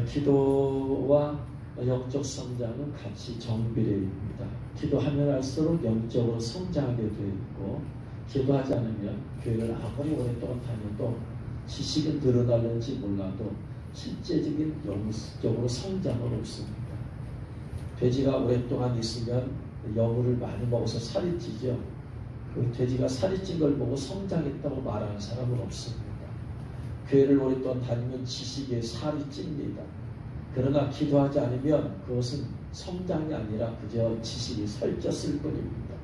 기도와 영적 성장은 같이 정비례입니다. 기도하면 할수록 영적으로 성장하게 되어 있고, 기도하지 않으면 교회를 아무리 오랫동안 다녀도 지식은 늘어나는지 몰라도 실제적인 영적으로 성장은 없습니다. 돼지가 오랫동안 있으면 여물을 많이 먹어서 살이 찌죠. 그 돼지가 살이 찐 걸 보고 성장했다고 말하는 사람은 없습니다. 교회를 오랫동안 다니면 지식에 살이 찝니다. 그러나 기도하지 않으면 그것은 성장이 아니라 그저 지식이 살쪘을 뿐입니다.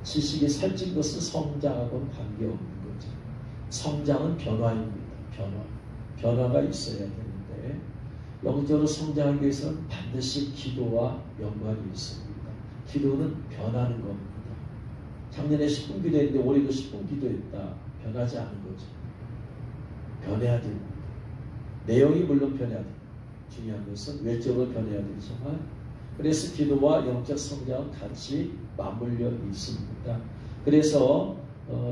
지식이 살찐 것은 성장하고는 관계없는 거죠. 성장은 변화입니다. 변화가 있어야 되는데, 영적으로 성장하기 위해서는 반드시 기도와 연관이 있습니다. 기도는 변하는 겁니다. 작년에 10분 기도했는데 올해도 10분 기도했다. 변하지 않은 거죠. 변해야 됩니다. 내용이 물론 변해야 됩니다. 중요한 것은 외적으로 변해야 되지만, 그래서 기도와 영적 성장은 같이 맞물려 있습니다. 그래서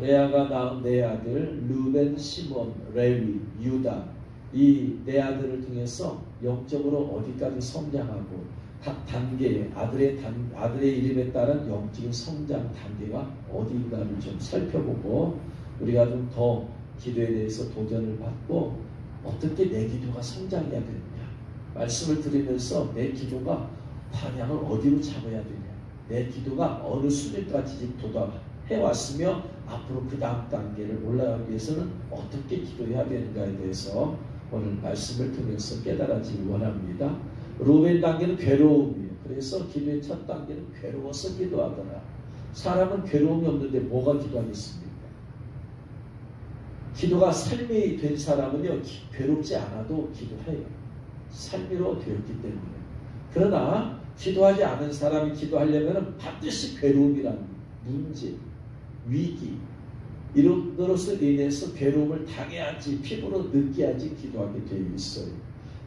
레아가 낳은 네 아들 루벤, 시몬, 레위, 유다, 이 네 아들을 통해서 영적으로 어디까지 성장하고 각 단계의 아들의 이름에 따른 영적인 성장 단계가 어디인가를 좀 살펴보고, 우리가 좀 더 기도에 대해서 도전을 받고 어떻게 내 기도가 성장해야 되느냐, 말씀을 드리면서 내 기도가 방향을 어디로 잡아야 되냐, 내 기도가 어느 수준까지 도달해왔으며 앞으로 그 다음 단계를 올라가기 위해서는 어떻게 기도해야 되는가에 대해서 오늘 말씀을 통해서 깨달아지기 원합니다. 루벤 단계는 괴로움이에요. 그래서 기도의 첫 단계는 괴로워서 기도하더라. 사람은 괴로움이 없는데 뭐가 기도하겠습니까? 기도가 삶이 된 사람은요, 괴롭지 않아도 기도해요. 삶으로 되었기 때문에. 그러나 기도하지 않은 사람이 기도하려면 반드시 괴로움이라는 문제, 위기, 이런 것으로 인해서 괴로움을 당해야지, 피부로 느껴야지 기도하게 되어 있어요.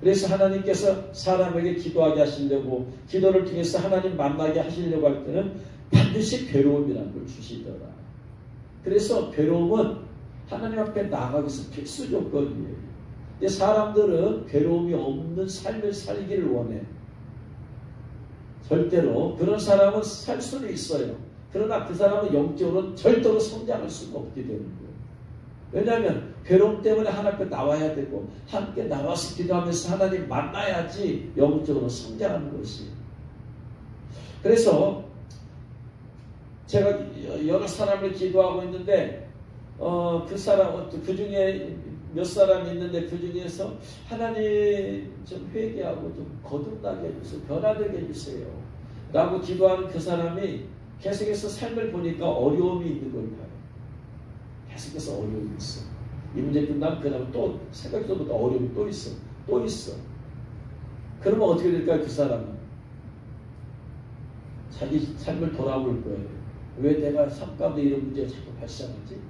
그래서 하나님께서 사람에게 기도하게 하시려고, 기도를 통해서 하나님 만나게 하시려고 할 때는 반드시 괴로움이라는 걸 주시더라. 그래서 괴로움은 하나님 앞에 나가기 위해서 필수 조건이에요. 근데 사람들은 괴로움이 없는 삶을 살기를 원해. 절대로 그런 사람은 살 수는 있어요. 그러나 그 사람은 영적으로 절대로 성장할 수가 없게 되는 거예요. 왜냐하면 괴로움 때문에 하나님 앞에 나와야 되고, 함께 나와서 기도하면서 하나님 만나야지 영적으로 성장하는 것이. 그래서 제가 여러 사람을 기도하고 있는데, 그 중에 몇 사람이 있는데, 그 중에서 하나님 좀 회개하고 좀 거듭나게 해주세요, 변화되게 해주세요 라고 기도하는 그 사람이 계속해서 삶을 보니까 어려움이 있는 걸 봐요. 계속해서 어려움이 있어. 이 문제 끝나면 그 다음에 또 생각보다 어려움이 또 있어. 그러면 어떻게 될까요? 그 사람은 자기 삶을 돌아볼 거예요. 왜 내가 삶 가운데 이런 문제가 자꾸 발생하지?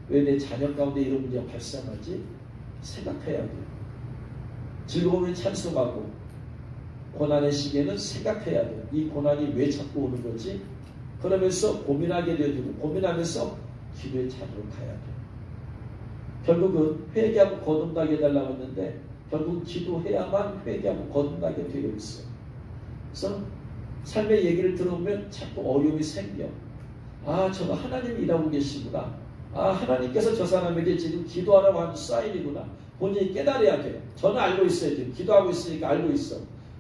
왜 내 자녀 가운데 이런 문제가 발생하지? 생각해야 돼요. 즐거움에 찬송하고 고난의 시기에는 생각해야 돼요. 이 고난이 왜 자꾸 오는 거지? 그러면서 고민하게 되어지고, 고민하면서 기도의 자리로 가야 돼요. 결국은 회개하고 거듭나게 해달라고 했는데, 결국 기도해야만 회개하고 거듭나게 되어 있어요. 그래서 삶의 얘기를 들어보면 자꾸 어려움이 생겨. 아, 저거 하나님이 일하고 계시구나. 아, 하나님께서 저 사람에게 지금 기도하라고 하는 사인이구나. 본인이 깨달아야 돼요. 저는 알고 있어요. 지금 기도하고 있으니까 알고 있어.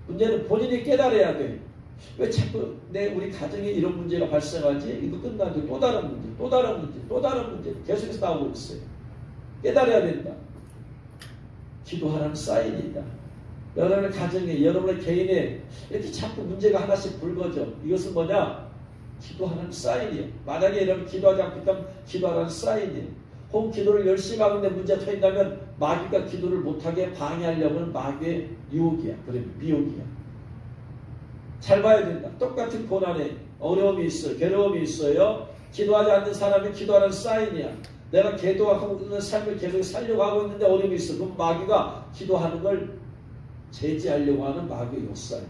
문제는 본인이 깨달아야 돼. 왜 자꾸 우리 가정에 이런 문제가 발생하지? 이거 끝나도 또 다른 문제 계속해서 나오고 있어요. 깨달아야 된다. 기도하라는 사인이다. 여러분의 가정에, 여러분의 개인에 이렇게 자꾸 문제가 하나씩 불거져. 이것은 뭐냐? 기도하는 사인이에요. 만약에 여러분 기도하지 않고 있다면 기도하라는 사인이에요. 혹은 기도를 열심히 하고 있는데 문제가 터진다면 마귀가 기도를 못하게 방해하려고 하는 마귀의 유혹이야. 그래, 미혹이야. 잘 봐야 된다. 똑같은 고난에 어려움이 있어요. 괴로움이 있어요. 기도하지 않는 사람이 기도하는 사인이야. 내가 기도하고 있는 삶을 계속 살려고 하고 있는데 어려움이 있어. 그럼 마귀가 기도하는 걸 제지하려고 하는 마귀의 역사예요.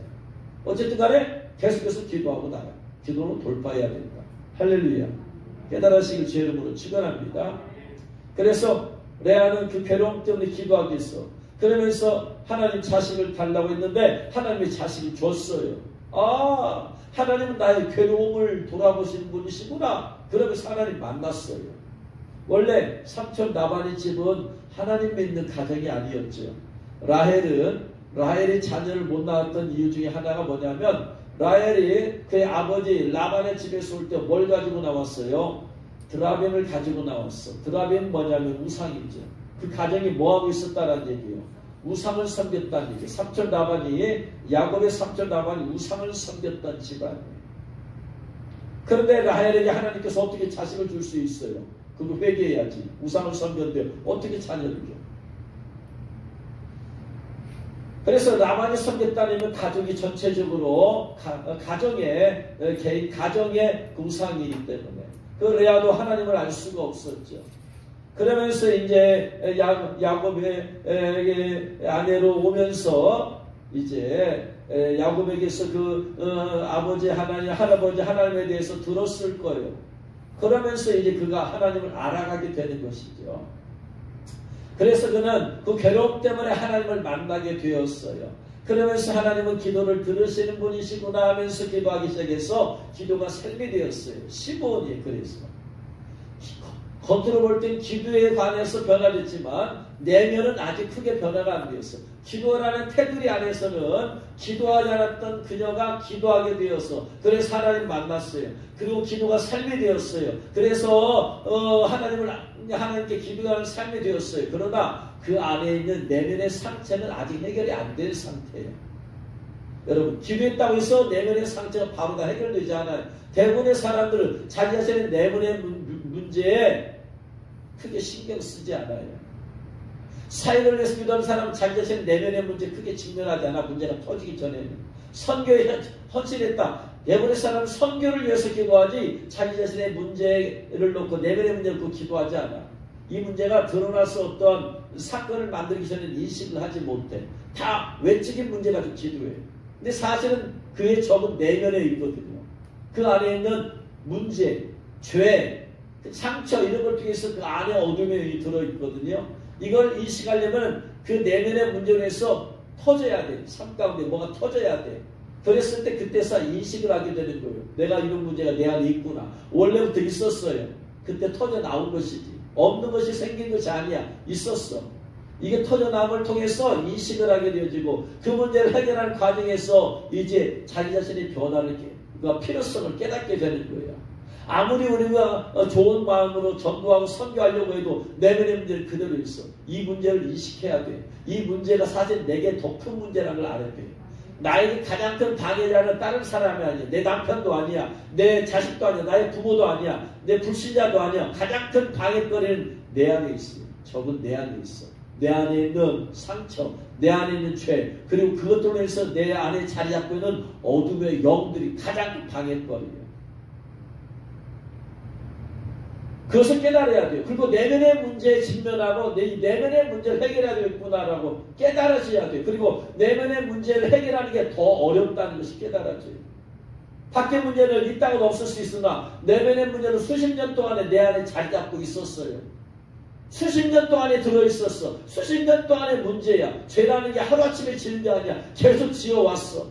어쨌든 간에 계속해서 기도하고 나가. 기도로 돌파해야 된다. 할렐루야. 깨달으시길 제 이름으로 축원합니다. 그래서 레아는 그 괴로움 때문에 기도하기 위해서 그러면서 하나님 자식을 달라고 했는데 하나님이 자식을 줬어요. 아, 하나님은 나의 괴로움을 돌아보시는 분이시구나. 그러면서 하나님 만났어요. 원래 삼촌 라반의 집은 하나님 믿는 가정이 아니었죠. 라헬이 자녀를 못 낳았던 이유 중에 하나가 뭐냐면, 라헬이 그의 아버지 라반의 집에서 올 때 뭘 가지고 나왔어요? 드라빔을 가지고 나왔어. 드라빔은 뭐냐면 우상이죠. 그 가정이 뭐하고 있었다는 얘기예요. 우상을 섬겼다는 얘기예요. 삼촌 라반이, 야곱의 삼촌 라반이 우상을 섬겼던 집안이에요. 그런데 라헬에게 하나님께서 어떻게 자식을 줄 수 있어요? 그거 회개해야지. 우상을 섬겼는데 어떻게 자녀를 줘? 그래서 라반이 섬겼다는 가족이 전체적으로 개인 가정의 우상이기 때문에 그 레아도 하나님을 알 수가 없었죠. 그러면서 이제 야곱의 아내로 오면서 이제 야곱에게서 아버지 하나님, 할아버지 하나님에 대해서 들었을 거예요. 그러면서 이제 그가 하나님을 알아가게 되는 것이죠. 그래서 그는 그 괴로움 때문에 하나님을 만나게 되었어요. 그러면서 하나님은 기도를 들으시는 분이시구나 하면서 기도하기 시작해서 기도가 삶이 되었어요. 15원이에요. 그래서 겉으로 볼 땐 기도에 관해서 변화됐지만 내면은 아직 크게 변화가 안 되었어요. 기도라는 테두리 안에서는 기도하지 않았던 그녀가 기도하게 되어서 그래서 하나님 만났어요. 그리고 기도가 삶이 되었어요. 그래서 하나님께 기도하는 삶이 되었어요. 그러나 그 안에 있는 내면의 상처는 아직 해결이 안 된 상태예요. 여러분, 기도했다고 해서 내면의 상처가 바로 다 해결되지 않아요. 대부분의 사람들은 자기 자신의 내면의 문제에 크게 신경 쓰지 않아요. 사역을 위해서 기도하는 사람은 자기 자신의 내면의 문제에 크게 직면하지 않아. 문제가 터지기 전에는. 선교에 헌신했다. 대부분의 사람은 선교를 위해서 기도하지 자기 자신의 문제를 놓고 내면의 문제를 놓고 기도하지 않아. 이 문제가 드러나서 어떤 사건을 만들기 전에는 인식을 하지 못해. 다 외적인 문제 가지고 기도해. 근데 사실은 그의 적은 내면에 있거든요. 그 안에 있는 문제, 죄, 상처 이런 걸 통해서 그 안에 어둠이 들어있거든요. 이걸 인식하려면 그 내면의 문제에서 터져야 돼. 삶 가운데 뭐가 터져야 돼. 그랬을 때 그때서 인식을 하게 되는 거예요. 내가 이런 문제가 내 안에 있구나. 원래부터 있었어요. 그때 터져 나온 것이지. 없는 것이 생긴 것이 아니야. 있었어. 이게 터져나옴을 통해서 인식을 하게 되어지고 그 문제를 해결하는 과정에서 이제 자기 자신의 변화를, 그러니까 필요성을 깨닫게 되는 거예요. 아무리 우리가 좋은 마음으로 전도하고 선교하려고 해도 내면의 문제는 그대로 있어. 이 문제를 인식해야 돼. 이 문제가 사실 내게 더 큰 문제라는 걸 알아야 돼. 나에게 가장 큰 방해자는 다른 사람이 아니야. 내 남편도 아니야. 내 자식도 아니야. 나의 부모도 아니야. 내 불신자도 아니야. 가장 큰 방해거리는 내 안에 있어. 적은 내 안에 있어. 내 안에 있는 상처, 내 안에 있는 죄, 그리고 그것들로 해서 내 안에 자리 잡고 있는 어둠의 영들이 가장 큰 방해거리예요. 그것을 깨달아야 돼요. 그리고 내면의 문제에 직면하고 내 내면의 문제를 해결해야 되겠구나라고 깨달아져야 돼요. 그리고 내면의 문제를 해결하는 게 더 어렵다는 것이 깨달아져요. 밖의 문제는 있다고도 없을 수 있으나 내면의 문제는 수십 년 동안에 내 안에 자리 잡고 있었어요. 수십 년 동안에 들어있었어. 수십 년 동안의 문제야. 죄라는 게 하루아침에 지는 게 아니야. 계속 지어왔어.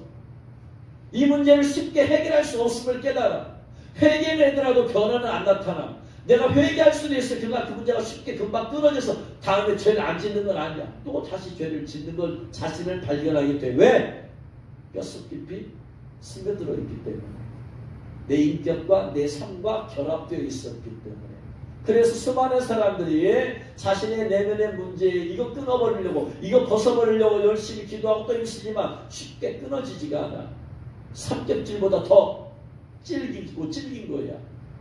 이 문제를 쉽게 해결할 수 없음을 깨달아. 회개하더라도 변화는 안 나타나. 내가 회개할 수도 있어. 그러나 그 문제가 쉽게 금방 끊어져서 다음에 죄를 안 짓는 건 아니야. 또 다시 죄를 짓는 걸 자신을 발견하게 돼. 왜? 뼛속 깊이 스며들어 있기 때문에. 내 인격과 내 삶과 결합되어 있었기 때문에. 그래서 수많은 사람들이 자신의 내면의 문제, 이거 끊어버리려고, 이거 벗어버리려고 열심히 기도하고 또 힘쓰지만 쉽게 끊어지지가 않아. 삼겹질보다 더 질긴 거야.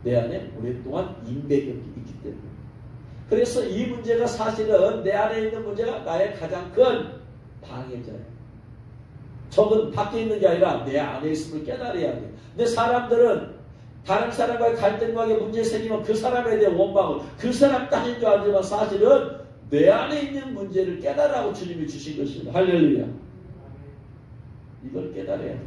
내 안에 오랫동안 인백이 있기 때문에. 그래서 이 문제가 사실은 내 안에 있는 문제가 나의 가장 큰 방해자예요. 적은 밖에 있는 게 아니라 내 안에 있음을 깨달아야 돼. 근데 사람들은 다른 사람과의 갈등과 문제 생기면 그 사람에 대한 원망을 그 사람 따진 줄 알지만 사실은 내 안에 있는 문제를 깨달으라고 주님이 주신 것입니다. 할렐루야. 이걸 깨달아야 돼.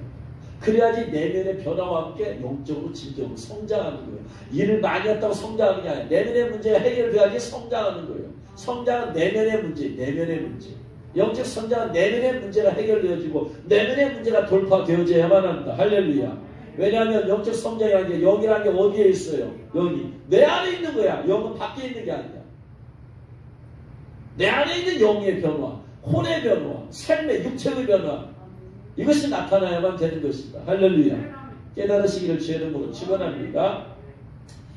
그래야지 내면의 변화와 함께 영적으로 진정으로 성장하는 거예요. 일을 많이 했다고 성장하는 게 아니라 내면의 문제가 해결돼야지 성장하는 거예요. 성장은 내면의 문제, 내면의 문제. 영적 성장은 내면의 문제가 해결되어지고 내면의 문제가 돌파되어져야만 합니다. 할렐루야. 왜냐하면 영적 성장이라는 게 영이라는 게 어디에 있어요? 영이 내 안에 있는 거야. 영은 밖에 있는 게 아니야. 내 안에 있는 영의 변화, 혼의 변화, 삶의 육체의 변화, 이것이 나타나야만 되는 것입니다. 할렐루야. 깨달으시기를 주의 이름으로 축원합니다.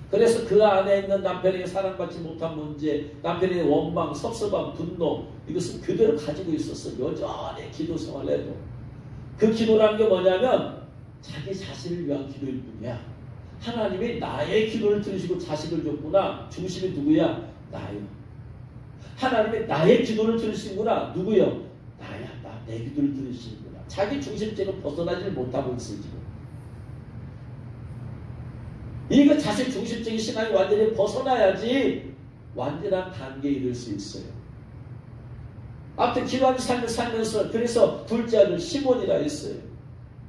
그래서 그 안에 있는 남편에게 사랑받지 못한 문제, 남편의 원망, 섭섭함, 분노, 이것은 그대로 가지고 있었어. 여전히 기도 생활을 해도. 그 기도라는 게 뭐냐면 자기 자신을 위한 기도일 뿐이야. 하나님이 나의 기도를 들으시고 자식을 줬구나. 중심이 누구야? 나요. 하나님이 나의 기도를 들으시는구나. 누구요? 나야. 내 기도를 들으시는구나. 자기 중심적으로 벗어나질 못하고 있어 지금. 이거 자식 중심적인 신앙이 완전히 벗어나야지 완전한 단계에 이를 수 있어요. 아무튼 기도하는 삶을 살면서 그래서 둘째 아들 시몬이라 했어요.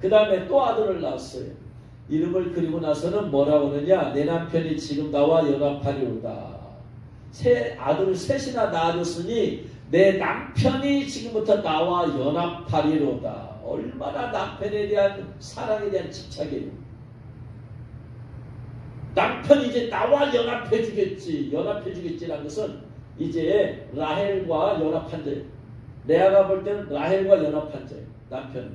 그 다음에 또 아들을 낳았어요. 이름을 그리고 나서는 뭐라고 하느냐? 내 남편이 지금 나와 연합하리로다. 새 아들을 셋이나 낳아줬으니 내 남편이 지금부터 나와 연합하리로다. 얼마나 남편에 대한 사랑에 대한 집착이에요. 남편이 이제 나와 연합해 주겠지. 연합해 주겠지라는 것은 이제 라헬과 연합한 자예요. 레아가 볼 때는 라헬과 연합한 자예요. 남편은.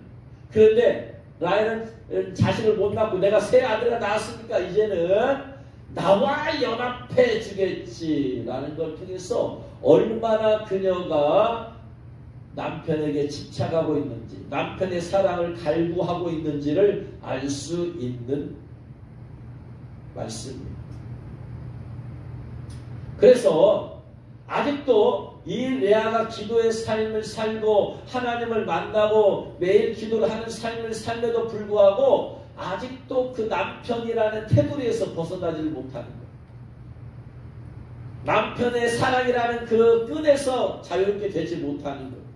그런데 라헬은 자식을 못 낳고 내가 새 아들을 낳았으니까 이제는 나와 연합해 주겠지라는 걸 통해서 얼마나 그녀가 남편에게 집착하고 있는지, 남편의 사랑을 갈구하고 있는지를 알 수 있는 말씀입니다. 그래서 아직도 이 레아가 기도의 삶을 살고 하나님을 만나고 매일 기도를 하는 삶을 살면도 불구하고 아직도 그 남편이라는 테두리에서 벗어나지를 못하는 거예요. 남편의 사랑이라는 그 끈에서 자유롭게 되지 못하는 거예요.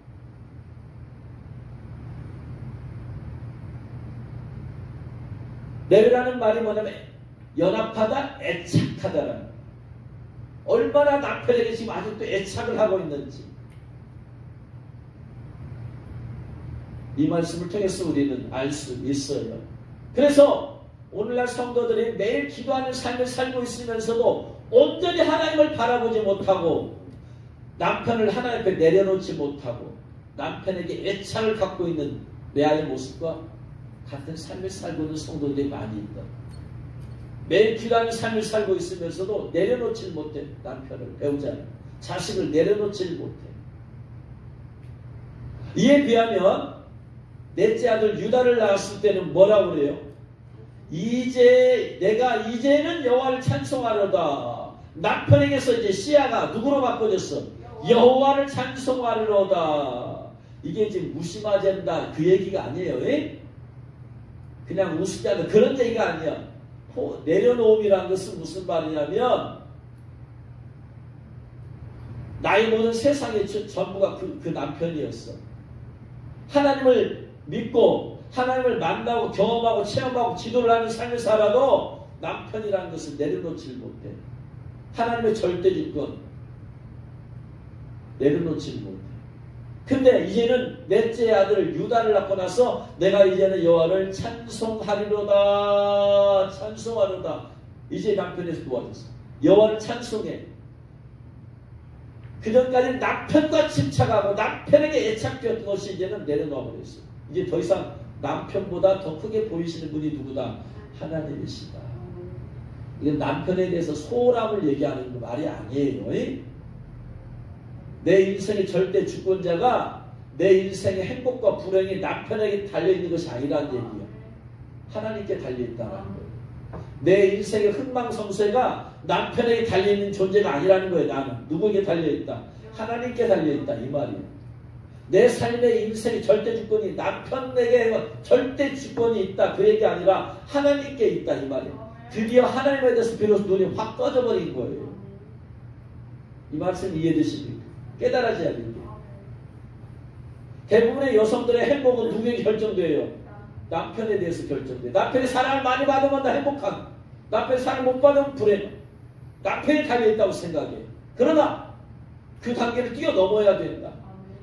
레위라는 말이 뭐냐면 연합하다, 애착하다라는 거예요. 얼마나 남편에게 지금 아직도 애착을 하고 있는지 이 말씀을 통해서 우리는 알 수 있어요. 그래서 오늘날 성도들이 매일 기도하는 삶을 살고 있으면서도 온전히 하나님을 바라보지 못하고 남편을 하나님 앞에 내려놓지 못하고 남편에게 애착을 갖고 있는 레아의 모습과 같은 삶을 살고 있는 성도들이 많이 있다. 매일 기도하는 삶을 살고 있으면서도 내려놓질 못해. 남편을, 배우자를, 자식을 내려놓질 못해. 이에 비하면 넷째 아들 유다를 낳았을 때는 뭐라고 그래요? 내가 이제는 여호와를 찬송하려다. 남편에게서 이제 시야가 누구로 바꿔졌어? 여호와를 찬송하려다. 이게 지금 무심하잔다 그 얘기가 아니에요. 그냥 우습지 않은 그런 얘기가 아니야. 내려놓음이라는 것은 무슨 말이냐면 나의 모든 세상의 전부가 그 남편이었어. 하나님을 믿고 하나님을 만나고 경험하고 체험하고 기도를 하는 삶을 살아도 남편이라는 것을 내려놓지 못해. 하나님의 절대주권 내려놓지 못해. 근데 이제는 넷째 아들 유다를 낳고 나서 내가 이제는 여호와를 찬송하리로다. 찬송하리로다. 이제 남편에서 도와줬어. 여호와를 찬송해. 그전까지 남편과 집착하고 남편에게 애착되었던 것이 이제는 내려놓아 버렸어. 이제 더 이상 남편보다 더 크게 보이시는 분이 누구다? 하나님이시다. 이건 남편에 대해서 소홀함을 얘기하는 말이 아니에요. 내 인생의 절대 주권자가 내 인생의 행복과 불행이 남편에게 달려있는 것이 아니라는 얘기예요. 하나님께 달려있다는 거예요. 내 인생의 흥망성쇠가 남편에게 달려있는 존재가 아니라는 거예요. 나는 누구에게 달려있다? 하나님께 달려있다 이 말이에요. 내 삶의 인생의 절대 주권이 남편에게 절대 주권이 있다 그 얘기 아니라 하나님께 있다 이 말이에요. 드디어 하나님에 대해서 비로소 눈이 확 떠져버린 거예요. 이 말씀 이해되십니까? 깨달아져야 됩니다. 대부분의 여성들의 행복은 누구에게 결정돼요? 남편에 대해서 결정돼요. 남편이 사랑을 많이 받으면 나 행복한, 남편이 사랑을 못 받으면 불행. 남편이 달려있다고 생각해. 그러나 그 단계를 뛰어넘어야 된다.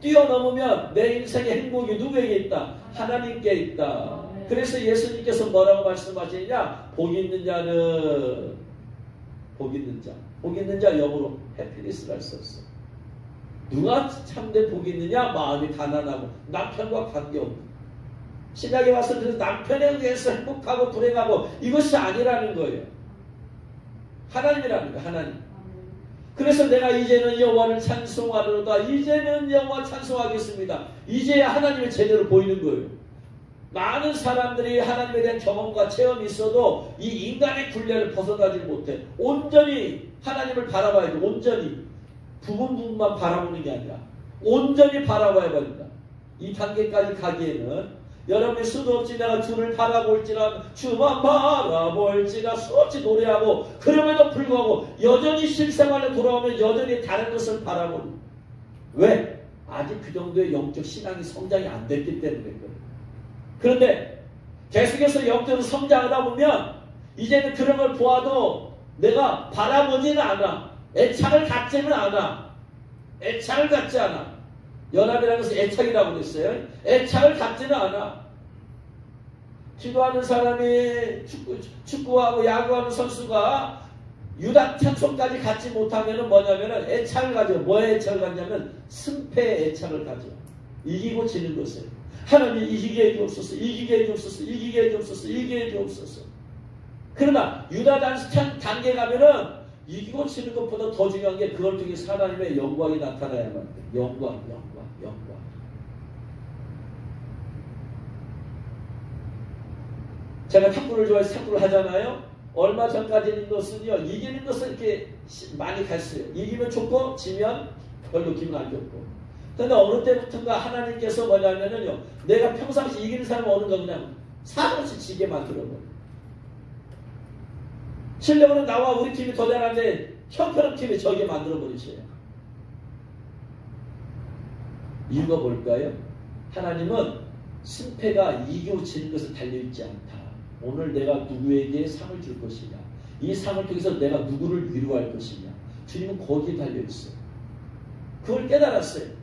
뛰어넘으면 내 인생의 행복이 누구에게 있다? 하나님께 있다. 그래서 예수님께서 뭐라고 말씀하시느냐? 복 있는 자는 복 있는 자. 복 있는 자 영어로 해피니스를 할 수 없어. 누가 참된 복이 있느냐? 마음이 가난하고 남편과 관계없는. 신약에 와서 그래서 남편에 의해서 행복하고 불행하고 이것이 아니라는 거예요. 하나님이라는 거예요. 하나님. 그래서 내가 이제는 여호와를 찬송하려다. 이제는 여호와 찬송하겠습니다. 이제야 하나님이 제대로 보이는 거예요. 많은 사람들이 하나님에 대한 경험과 체험이 있어도 이 인간의 굴레를 벗어나지 못해. 온전히 하나님을 바라봐야 돼. 온전히. 부분만 바라보는 게 아니라 온전히 바라봐야 됩니다. 이 단계까지 가기에는 여러분이 수도 없이 내가 주를 바라볼지라 주만 바라볼지라 수없이 노래하고 그럼에도 불구하고 여전히 실생활에 돌아오면 여전히 다른 것을 바라보는. 왜? 아직 그 정도의 영적 신앙이 성장이 안 됐기 때문에 그래요. 그런데 계속해서 영적으로 성장하다 보면 이제는 그런 걸 보아도 내가 바라보지는 않아. 애착을 갖지는 않아. 애착을 갖지 않아. 연합이라는 것은 애착이라고 그랬어요. 애착을 갖지는 않아. 기도하는 사람이 축구하고 야구하는 선수가 유다 찬송까지 갖지 못하면 뭐냐면 애착을 가져. 뭐에 애착을 갖냐면 승패에 애착을 가져. 이기고 지는 것을. 하나님 이기게 해주옵소서. 이기게 해주옵소서. 이기게 해주옵소서. 이기게 해주옵소서. 그러나 유다 단계 가면은 이기고 치는 것보다 더 중요한 게 그걸 통해서 하나님의 영광이 나타나야만 돼. 영광. 제가 탁구를 좋아해서 탁구를 하잖아요. 얼마 전까지는 것은요. 이기는 것을 이렇게 많이 갔어요. 이기면 좋고 지면 별로 기분 안 좋고. 그런데 어느 때부터인가 하나님께서 뭐냐면요. 내가 평상시 이기는 사람은 어느 거 그냥 사람없이 지게 만들어버려. 실력으로 나와 우리 팀이 더 잘하는데 형편없는 팀이 저게 만들어버리셔요. 이유가 뭘까요? 하나님은 승패가 이기고 지는 것을 달려있지 않다. 오늘 내가 누구에게 상을 줄 것이냐. 이 상을 통해서 내가 누구를 위로할 것이냐. 주님은 거기에 달려있어요. 그걸 깨달았어요.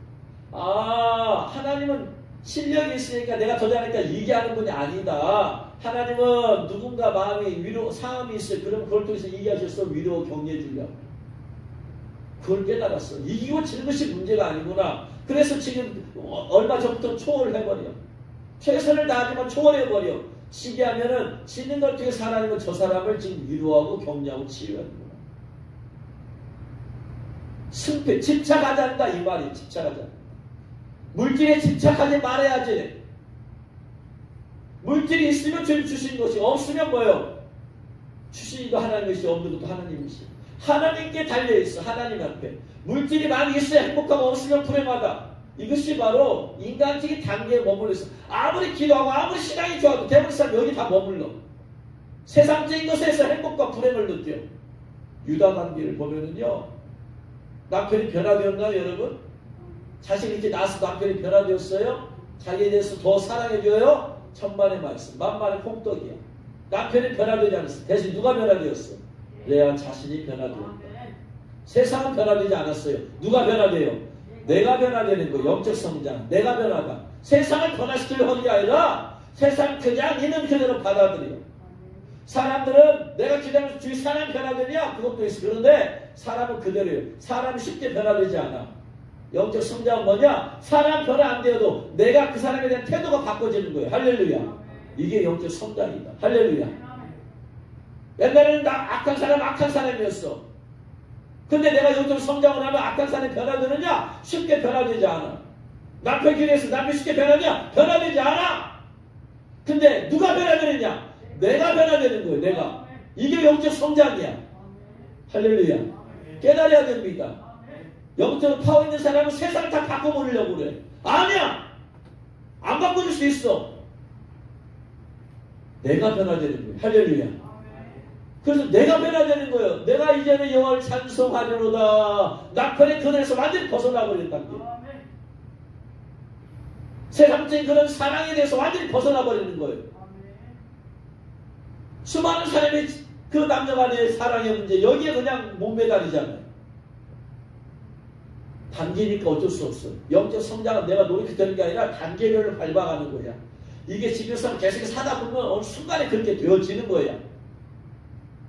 아, 하나님은 실력이 있으니까 내가 더 잘하니까 이게 하는 분이 아니다. 하나님은 누군가 마음이 위로, 상함이 있어요. 그럼 그걸 통해서 이기하셔서 위로 격려해 주려고. 그걸 깨달았어. 이기고 지는 것이 문제가 아니구나. 그래서 지금 얼마 전부터 초월을 해버려. 최선을 다하지만 초월해버려. 지게 하면은 지는 걸 통해서 하나님은 저 사람을 지금 위로하고 격려하고 치유하는구나. 승패, 집착하지 않는다. 이 말이 집착하지 않는다. 물질에 집착하지 말아야지. 물질이 있으면 주님 주신 것이 없으면 뭐예요? 주신 이도 하나님이시 없는 것도 하나님이시. 하나님께 달려있어. 하나님 앞에. 물질이 많이 있어야 행복하고 없으면 불행하다. 이것이 바로 인간적인 단계에 머물러 있어. 아무리 기도하고 아무리 신앙이 좋아도 대부분 사람 여기 다 머물러. 세상적인 것에서 행복과 불행을 느껴. 유다 관계를 보면은요. 남편이 변화되었나요 여러분? 자식 이렇게 낳아서 남편이 변화되었어요? 자기에 대해서 더 사랑해줘요? 천만의 말씀, 만만의 콩떡이야. 남편이 변화되지 않았어. 대신 누가 변화되었어? 레아 자신이 변화되었다. 세상은 변화되지 않았어요. 누가 변화돼요? 내가 변화되는 거. 영적 성장. 내가 변화다. 세상을 변화시키려 하는 게 아니라 세상 그냥 있는 그대로 받아들여. 사람들은 내가 기다리면서 주위 사람 변화되냐? 그것도 있어. 그런데 사람은 그대로예요. 사람이 쉽게 변화되지 않아. 영적 성장은 뭐냐? 사람 변화 안 되어도 내가 그 사람에 대한 태도가 바꿔지는 거예요. 할렐루야. 이게 영적 성장이다. 할렐루야. 옛날에는 나 악한 사람이었어. 근데 내가 영적 성장을 하면 악한 사람이 변화되느냐? 쉽게 변화되지 않아. 남편 길에서 남편이 쉽게 변하냐? 변화되지 않아. 근데 누가 변화되느냐? 내가 변화되는 거예요. 내가. 이게 영적 성장이야. 할렐루야. 깨달아야 됩니다. 영적으로 파워 있는 사람은 세상을 다 바꿔버리려고 그래. 아니야. 안 바꿔줄 수 있어. 내가 변화되는 거예요. 할렐루야. 그래서 내가 변화되는 거예요. 내가 이제는 여호와를 찬송하리로다. 남편의 그늘에서 완전히 벗어나버린다는 거예요. 세상적인 그런 사랑에 대해서 완전히 벗어나버리는 거예요. 수많은 사람이 그 남녀간의 사랑의 문제 여기에 그냥 못 매달리잖아요. 단계니까 어쩔 수 없어. 영적 성장은 내가 노력해되는 게 아니라 단계별로 밟아가는 거야. 이게 집에서 계속 사다 보면 어느 순간에 그렇게 되어지는 거야.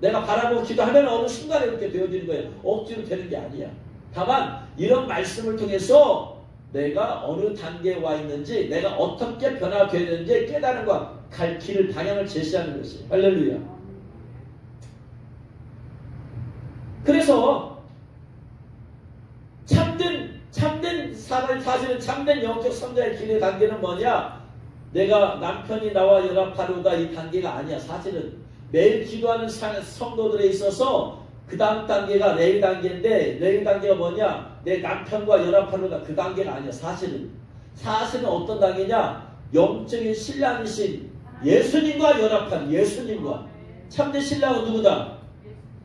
내가 바라보고 기도하면 어느 순간에 그렇게 되어지는 거야. 억지로 되는 게 아니야. 다만 이런 말씀을 통해서 내가 어느 단계에 와 있는지, 내가 어떻게 변화되는지 깨달은 거, 갈 길을, 방향을 제시하는 것이. 할렐루야. 그래서 사실은 참된 영적 성장의 길의 단계는 뭐냐? 내가 남편이 나와 연합하려다 이 단계가 아니야. 사실은 매일 기도하는 성도들에 있어서 그 다음 단계가 레일 단계인데, 레일 단계가 뭐냐? 내 남편과 연합하려다 그 단계가 아니야. 사실은 어떤 단계냐? 영적인 신랑이신 예수님과 연합한, 예수님과. 참된 신랑은 누구다?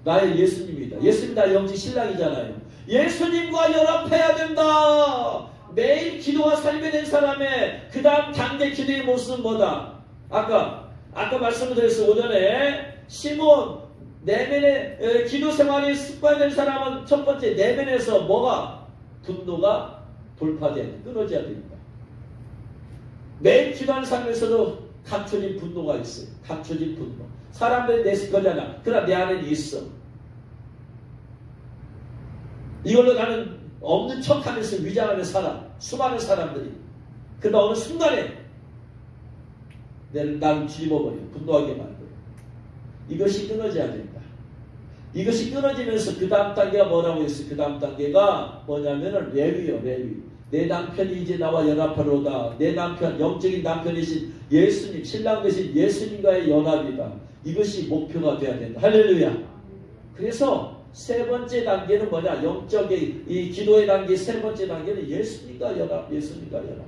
나의 예수님이다. 예수님 나 영적 신랑이잖아요. 예수님과 연합해야 된다. 매일 기도와 삶에 된 사람의 그 다음 단계 기도의 모습은 뭐다? 아까 말씀을 드렸어요. 오전에 시몬 내면의 기도 생활이 습관된 사람은 첫 번째 내면에서 뭐가? 분노가 돌파돼야 돼. 끊어져야 됩니다. 매일 기도하는 삶에서도 감춰진 분노가 있어요. 감춰진 분노. 사람들이 내 거잖아. 그러나 내 안에는 있어. 이걸로 나는 없는 척하면서 위장하며 살아. 수많은 사람들이. 그러다 어느 순간에 나를 뒤집어버려. 분노하게 만들어. 이것이 끊어져야 된다. 이것이 끊어지면서 그 다음 단계가 뭐라고 했어요? 그 다음 단계가 뭐냐면은 레위요. 레위. 내 남편이 이제 나와 연합하로다. 내 남편, 영적인 남편이신 예수님, 신랑 되신 예수님과의 연합이다. 이것이 목표가 돼야 된다. 할렐루야. 그래서 세 번째 단계는 뭐냐? 영적의 이 기도의 단계 세 번째 단계는 예수님과 연합, 예수님과 연합.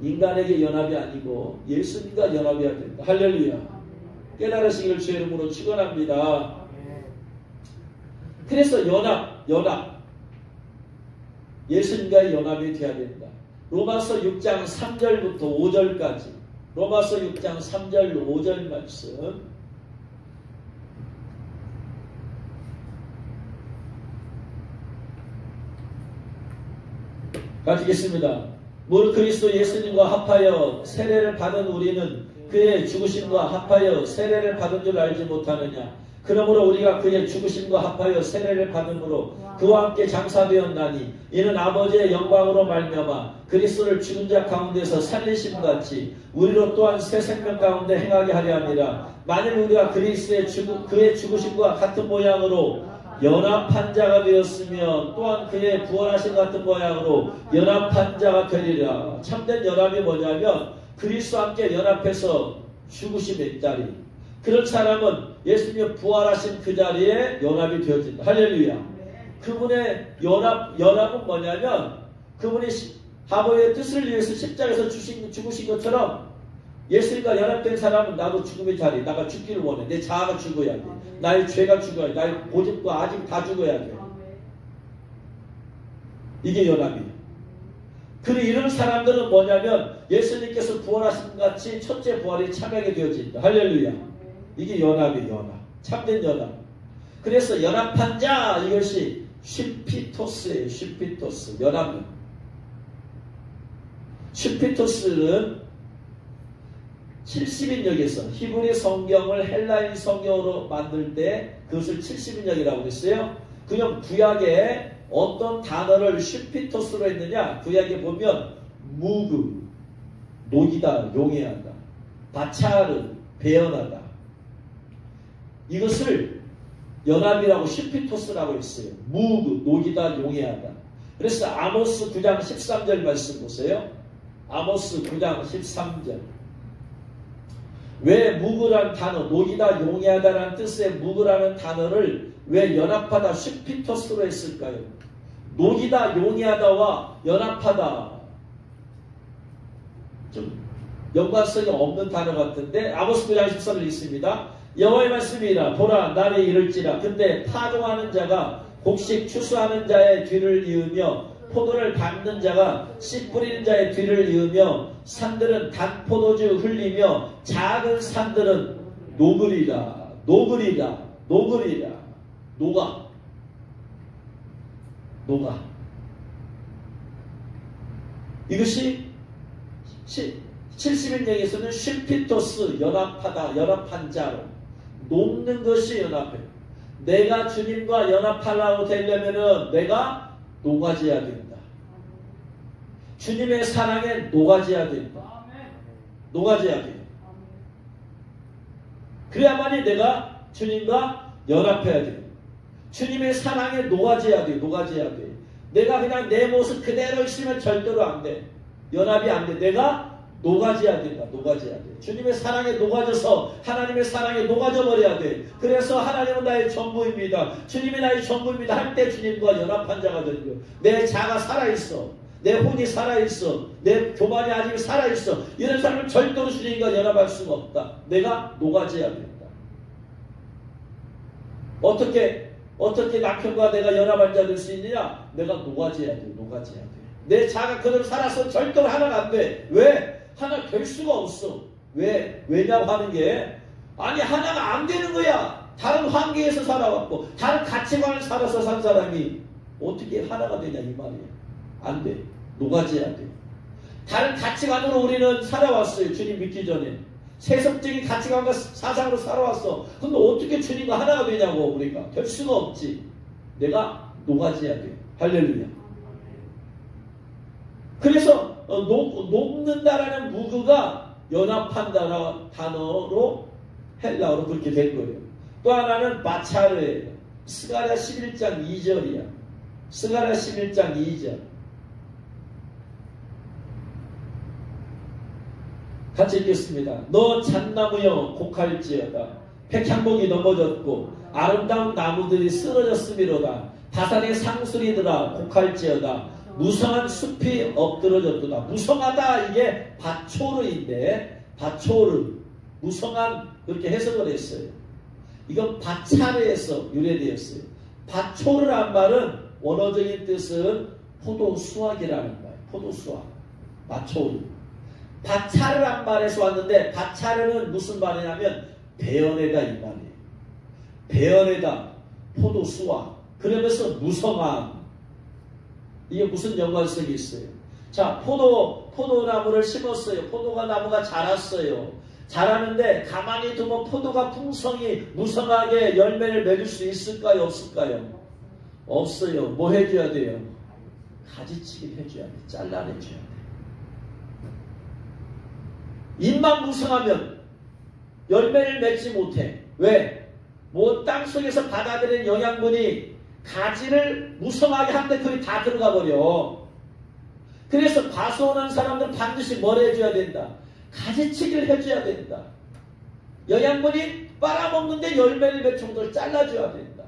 인간에게 연합이 아니고 예수님과 연합해야 된다. 할렐루야. 깨달으시기를 주의 이름으로 축원합니다. 그래서 연합. 예수님과의 연합이 되어야 된다. 로마서 6장 3절부터 5절까지. 로마서 6장 3절 5절 말씀. 가지겠습니다. 무릇 그리스도 예수님과 합하여 세례를 받은 우리는 그의 죽으심과 합하여 세례를 받은 줄 알지 못하느냐. 그러므로 우리가 그의 죽으심과 합하여 세례를 받음으로 그와 함께 장사되었나니 이는 아버지의 영광으로 말미암아 그리스도를 죽은 자 가운데서 살리심같이 우리로 또한 새 생명 가운데 행하게 하려 함이라. 만일 우리가 그리스도의 그의 죽으심과 같은 모양으로 연합한 자가 되었으면 또한 그의 부활하신 같은 모양으로 연합한 자가 되리라. 참된 연합이 뭐냐면 그리스도와 함께 연합해서 죽으심의 자리. 그런 사람은 예수님이 부활하신 그 자리에 연합이 되어진다. 할렐루야. 그분의 연합은 뭐냐면 그분이 아버지의 뜻을 위해서 십자가에서 죽으신 것처럼 예수님과 연합된 사람은 나도 죽음의 자리, 나가 죽기를 원해. 내 자아가 죽어야 돼. 나의 죄가 죽어야 돼. 나의 고집과 아직 다 죽어야 돼. 이게 연합이에요. 그리고 이런 사람들은 뭐냐면 예수님께서 부활하신 같이 첫째 부활에 참여하게 되어진다. 할렐루야. 이게 연합이에요. 연합. 참된 연합. 그래서 연합한 자, 이것이 슈피토스예요. 슈피토스. 연합은. 슈피토스는 70인역에서 히브리 성경을 헬라인 성경으로 만들 때 그것을 70인역이라고 했어요. 그냥 구약에 어떤 단어를 슈피토스로 했느냐. 구약에 보면 무그, 녹이다, 용해하다, 바차르, 배연하다. 이것을 연합이라고 슈피토스라고 했어요. 무그, 녹이다, 용해하다. 그래서 아모스 9장 13절 말씀 보세요. 아모스 9장 13절. 왜 무그라는 단어, 녹이다, 용해하다라는 뜻의 무그라는 단어를 왜 연합하다, 슈피토스로 했을까요? 녹이다, 용해하다와 연합하다. 좀 연관성이 없는 단어 같은데 아모스 9장 13절 있습니다. 여호와의 말씀이라 보라 날이 이를지라 근데 파종하는 자가 곡식 추수하는 자의 뒤를 이으며 포도를 밟는 자가 씨 뿌리는 자의 뒤를 이으며 산들은 단 포도주 흘리며 작은 산들은 녹으리라. 녹아. 이것이 70인명에서는 쉼피토스, 연합하다, 연합한 자로 높는 것이 연합해요. 내가 주님과 연합하려고 되려면은 내가 녹아져야 된다. 주님의 사랑에 녹아져야 된다. 녹아져야 돼요. 그래야만이 내가 주님과 연합해야 돼요. 주님의 사랑에 녹아져야 돼요. 녹아져야 돼요. 내가 그냥 내 모습 그대로 있으면 절대로 안 돼. 연합이 안 돼. 내가 녹아져야 된다. 녹아져야 돼. 주님의 사랑에 녹아져서 하나님의 사랑에 녹아져 버려야 돼. 그래서 하나님은 나의 전부입니다. 주님이 나의 전부입니다. 할 때 주님과 연합한 자가 되는 거예요. 내 자가 살아있어. 내 혼이 살아있어. 내 교만이 아직 살아있어. 이런 사람은 절대로 주님과 연합할 수가 없다. 내가 녹아져야 된다. 어떻게 남편과 내가 연합한 자 될 수 있느냐? 내가 녹아져야 돼. 녹아져야 돼. 내 자가 그대로 살아서 절대로 하나가 안 돼. 왜? 하나 될 수가 없어. 왜냐고 하는 게, 아니 하나가 안 되는 거야. 다른 환경에서 살아왔고 다른 가치관을 살아서 산 사람이 어떻게 하나가 되냐 이 말이에요. 안 돼. 녹아져야 돼. 다른 가치관으로 우리는 살아왔어요. 주님 믿기 전에. 세속적인 가치관과 사상으로 살아왔어. 근데 어떻게 주님과 하나가 되냐고. 우리가 될 수가 없지. 내가 녹아져야 돼. 할렐루야. 그래서 녹는다라는 무그가 연합한다라는 단어로 헬라어로 그렇게 된 거예요. 또 하나는 마차르예요. 스가랴 11장 2절이야. 스가랴 11장 2절. 같이 읽겠습니다. 너 잣나무여 곡할지어다. 백향목이 넘어졌고 아름다운 나무들이 쓰러졌음이로다. 바산의 상수리들아 곡할지어다. 무성한 숲이 엎드러졌도다. 무성하다 이게 바초르인데 바초르 무성한 그렇게 해석을 했어요. 이건 바차르에서 유래되었어요. 바초르란 말은 원어적인 뜻은 포도수확이라는 말이에요. 포도수확. 바초르. 바차르란 말에서 왔는데 바차르는 무슨 말이냐면 배연에다 이 말이에요. 배연에다 포도수확. 그러면서 무성한. 이게 무슨 연관성이 있어요? 자, 포도나무를 심었어요. 포도가 나무가 자랐어요. 자라는데 가만히 두면 포도가 풍성히 무성하게 열매를 맺을 수 있을까요? 없을까요? 없어요. 뭐 해줘야 돼요? 가지치기 해줘야 돼요. 잘라내줘야 돼요. 잎만 무성하면 열매를 맺지 못해. 왜? 뭐 땅속에서 받아들인 영양분이 가지를 무성하게 하는데 그게 다 들어가 버려. 그래서 과수원한 사람들은 반드시 뭘 해줘야 된다? 가지치기를 해줘야 된다. 영양분이 빨아먹는데 열매를 몇 정도를 잘라줘야 된다.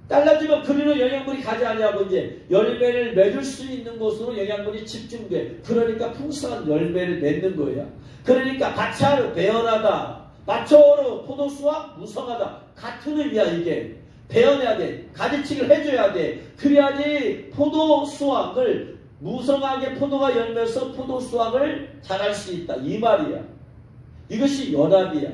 잘라주면 그리로 영양분이 가지 않냐고 이제 열매를 맺을 수 있는 곳으로 영양분이 집중돼. 그러니까 풍성한 열매를 맺는 거야. 그러니까 바차르 배연하다. 마초르 포도수확 무성하다. 같은 의미야 이게. 배연해야 돼. 가지치기를 해줘야 돼. 그래야지 포도수확을 무성하게 포도가 열면서 포도수확을 잘할 수 있다. 이 말이야. 이것이 연합이야.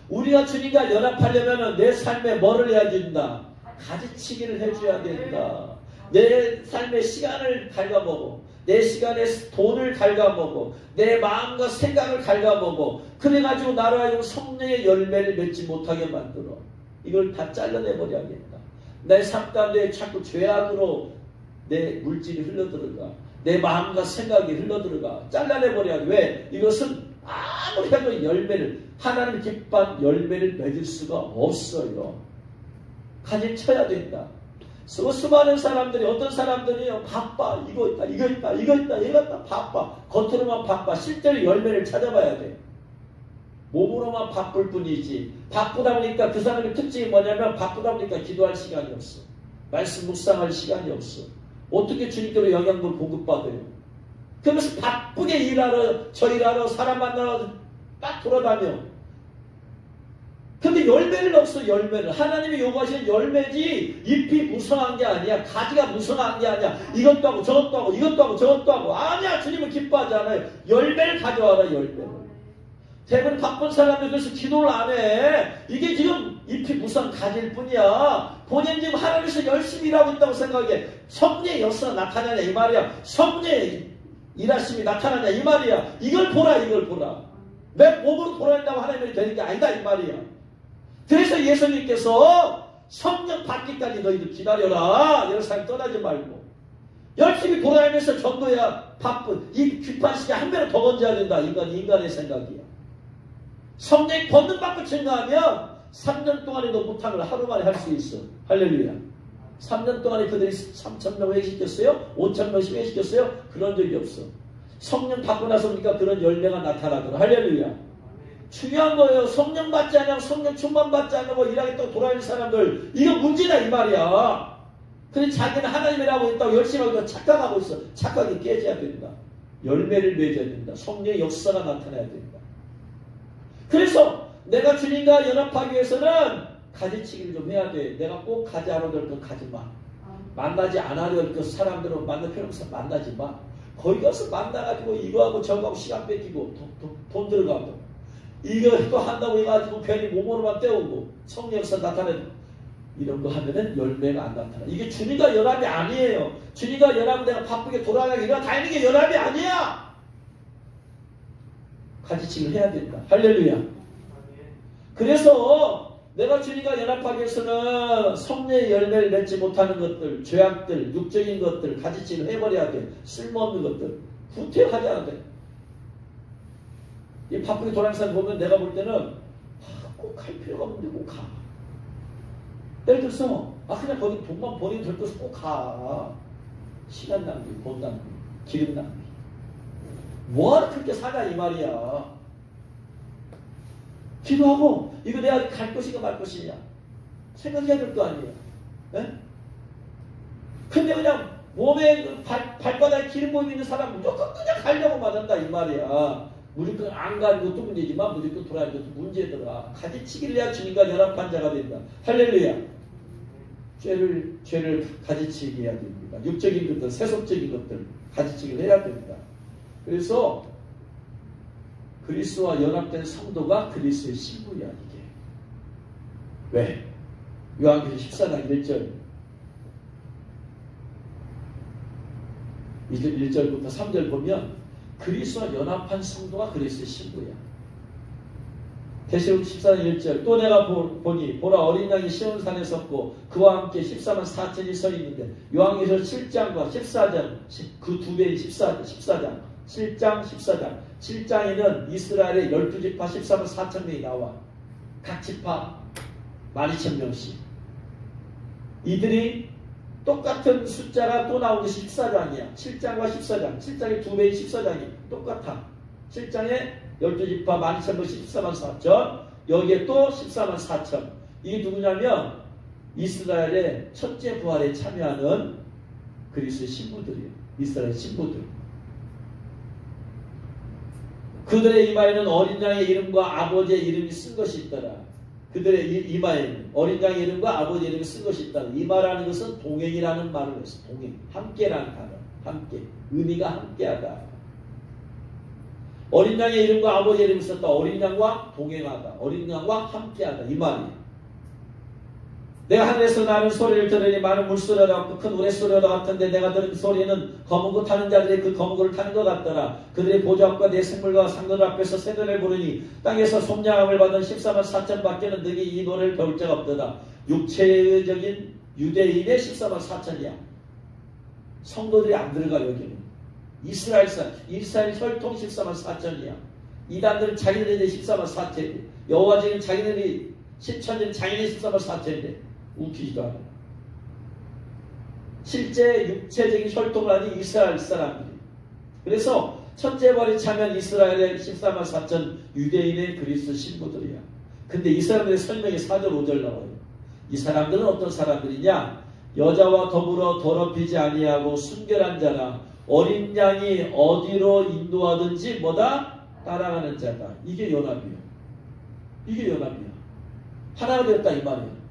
우리가 주님과 연합하려면 내 삶에 뭐를 해야 된다? 가지치기를 해줘야 된다. 내 삶의 시간을 갉아먹어. 내 시간에 돈을 갉아먹어. 내 마음과 생각을 갉아먹어. 그래가지고 나로 하여금 성령의 열매를 맺지 못하게 만들어. 이걸 다 잘라내버려야겠다. 내 삶 가운데 자꾸 죄악으로 내 물질이 흘러들어가. 내 마음과 생각이 흘러들어가. 잘라내버려야 돼. 왜? 이것은 아무리 해도 열매를, 하나님 기뻐한 열매를 맺을 수가 없어요. 가지쳐야 된다. 수많은 사람들이, 어떤 사람들이 바빠. 이거 있다, 이거 있다, 이거 있다, 이거 있다. 바빠. 겉으로만 바빠. 실제로 열매를 찾아봐야 돼. 몸으로만 바쁠 뿐이지. 바쁘다 보니까 그 사람의 특징이 뭐냐면 바쁘다 보니까 기도할 시간이 없어. 말씀 묵상할 시간이 없어. 어떻게 주님께로 영양분 공급받아요? 그러면서 바쁘게 일하러 저 일하러 사람 만나러 딱 돌아다녀. 근데 열매를 없어. 열매를. 하나님이 요구하시는 열매지 잎이 무성한 게 아니야. 가지가 무성한 게 아니야. 이것도 하고 저것도 하고 이것도 하고 저것도 하고. 아니야. 주님은 기뻐하지 않아요. 열매를 가져와라. 열매를. 대부분 바쁜 사람들 그래서 기도를 안 해. 이게 지금 잎이 무성 가지일 뿐이야. 본인 지금 하나님께서 열심히 일하고 있다고 생각해. 성령의 역사가 나타나냐 이 말이야. 성령의 일하심이 나타나냐 이 말이야. 이걸 보라 이걸 보라. 내 몸으로 돌아낸다고 하나님이 되는 게 아니다 이 말이야. 그래서 예수님께서 성령 받기까지 너희들 기다려라. 예루살렘 떠나지 말고 열심히 돌아다니면서 전도해야 바쁜 이 귀판 시계 한 배로 더 건져야 된다. 이건 인간의 생각이야. 성령 권능 받고 증거하면 3년 동안에도 못한 걸 하루 만에 할 수 있어. 할렐루야. 3년 동안에 그들이 3,000명 회시켰어요? 5,000명씩 회시켰어요? 그런 적이 없어. 성령 받고 나서 보니까 그런 열매가 나타나더라. 할렐루야. 중요한 거예요. 성령 받지 않으면 성령 충만 받지 않으면 일하게 또 돌아다니는 사람들 이거 문제다 이 말이야. 근데 자기는 하나님이라고 했다고 열심히 하고 착각하고 있어. 착각이 깨져야 된다. 열매를 맺어야 된다. 성령의 역사가 나타나야 된다. 그래서 내가 주님과 연합하기 위해서는 가지치기를 좀 해야 돼. 내가 꼭 가지하러 될 거 가지 마. 만나지 않아도 될 거 사람들은 만날 필요 없어. 만나지 마. 거기 가서 만나가지고 이거하고 저거하고 시간 뺏기고 돈 들어가고 이거 또 한다고 해가지고 괜히 몸으로만 때우고 성령 역사 나타내고 이런 거 하면은 열매가 안 나타나. 이게 주님과 연합이 아니에요. 주님과 연합은 내가 바쁘게 돌아가게 일어다니는 게 연합이 아니야. 가지치기를 해야 된다. 할렐루야. 그래서 내가 주님과 연합하기 위해서는 성령의 열매를 맺지 못하는 것들, 죄악들, 육적인 것들 가지치기를 해버려야 돼. 쓸모없는 것들 후퇴하지 않아도 돼. 이 바쁘게 돌아다니는 사람 보면 내가 볼 때는 꼭 갈 필요가 없는데 꼭 가. 예를 들어서 그냥 거기 돈만 버리면 될 것을 꼭 가. 시간 낭비, 돈 낭비, 기름 낭비. 뭐하러 그렇게 사냐 이 말이야. 기도하고 이거 내가 갈 것인가 말 것이냐 생각해야 될 거 아니에요. 네? 근데 그냥 몸에 발바닥에 기름 보이고 있는 사람 무조건 그냥 가려고만 한다 이 말이야. 무조건 안 가는 것도 문제지만 무조건 돌아가는 것도 문제더라. 가지치기를 해야 주님과 연합한 자가 된다. 할렐루야. 죄를 가지치기 해야 됩니다. 육적인 것들, 세속적인 것들 가지치기를 해야 됩니다. 그래서 그리스도와 연합된 성도가 그리스도의 신부야 이게. 왜? 요한계시록 14장 1절 1절부터 3절 보면 그리스도와 연합한 성도가 그리스도의 신부야. 계시록 14장 1절 또 내가 보니 보라 어린 양이 시온산에 섰고 그와 함께 14만 4천이 서 있는데 요한계시록 7장과 14장 그 두 배인 14장 7장 14장 7장에는 이스라엘의 12지파 14만 4천 명이 나와. 각 지파 12,000명씩 이들이 똑같은 숫자가 또 나오는 게 14장이야. 7장과 14장 7장의 두 배인 14장이 똑같아. 7장에 12지파 12,000명씩 14만 4천 여기에 또 14만 4천 이게 누구냐면 이스라엘의 첫째 부활에 참여하는 그리스도의 신부들이에요. 이스라엘 신부들. 그들의 이마에는 어린 양의 이름과 아버지의 이름이 쓴 것이 있더라. 그들의 이마에는 어린 양의 이름과 아버지의 이름이 쓴 것이 있더라. 이마라는 것은 동행이라는 말을 했어. 동행. 함께라는 단어. 함께. 의미가 함께하다. 어린 양의 이름과 아버지의 이름이 썼다. 어린 양과 동행하다. 어린 양과 함께하다. 이 말이에요. 내가 하늘에서 나는 소리를 들으니 많은 물소리가 같고 큰 우레소리가 같은데 내가 들은 소리는 검은 것 타는 자들이 그 검은 것을 타는 것 같더라. 그들의 보좌 앞과 내 생물과 상들 앞에서 새 노래를 부르니 땅에서 속량함을 받은 14만 4천 밖에는 너희 이 노래를 배울 자가 없더라. 육체적인 유대인의 14만 4천이야. 성도들이 안 들어가 여기는. 이스라엘 혈통 14만 4천이야. 이단들은 자기네들이 14만 4천이야. 여호와지는 자기네들이 10천년 자기네 14만 4천인데 웃기지도 않아. 실제 육체적인 혈통을 하는 이스라엘 사람들이. 그래서 첫째 부활에 참여한 이스라엘의 14만 4천 유대인의 그리스도 신부들이야. 근데 이 사람들의 설명이 4절 5절 나와요. 이 사람들은 어떤 사람들이냐? 여자와 더불어 더럽히지 아니하고 순결한 자라 어린 양이 어디로 인도하든지 뭐다? 따라가는 자다. 이게 연합이에요. 이게 연합이야. 하나가 되었다 이 말이에요.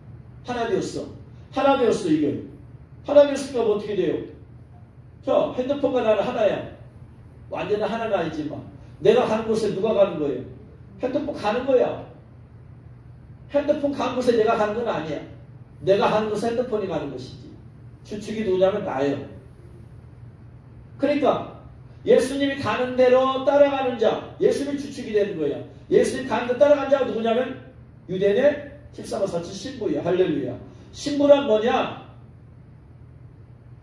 하나 되었어. 하나 되었어 이게. 하나 되었으니까 뭐 어떻게 돼요? 자, 핸드폰과 나는 하나야. 완전히 하나는 아니지만 내가 가는 곳에 누가 가는 거예요? 핸드폰 가는 거야. 핸드폰 가는 곳에 내가 가는 건 아니야. 내가 가는 곳에 핸드폰이 가는 것이지. 주축이 누구냐면 나예요. 그러니까 예수님이 가는 대로 따라가는 자, 예수님이 주축이 되는 거예요. 예수님이 가는 대로 따라가는 자가 누구냐면 유대인의 14만 4천 신부예요. 할렐루야. 신부란 뭐냐?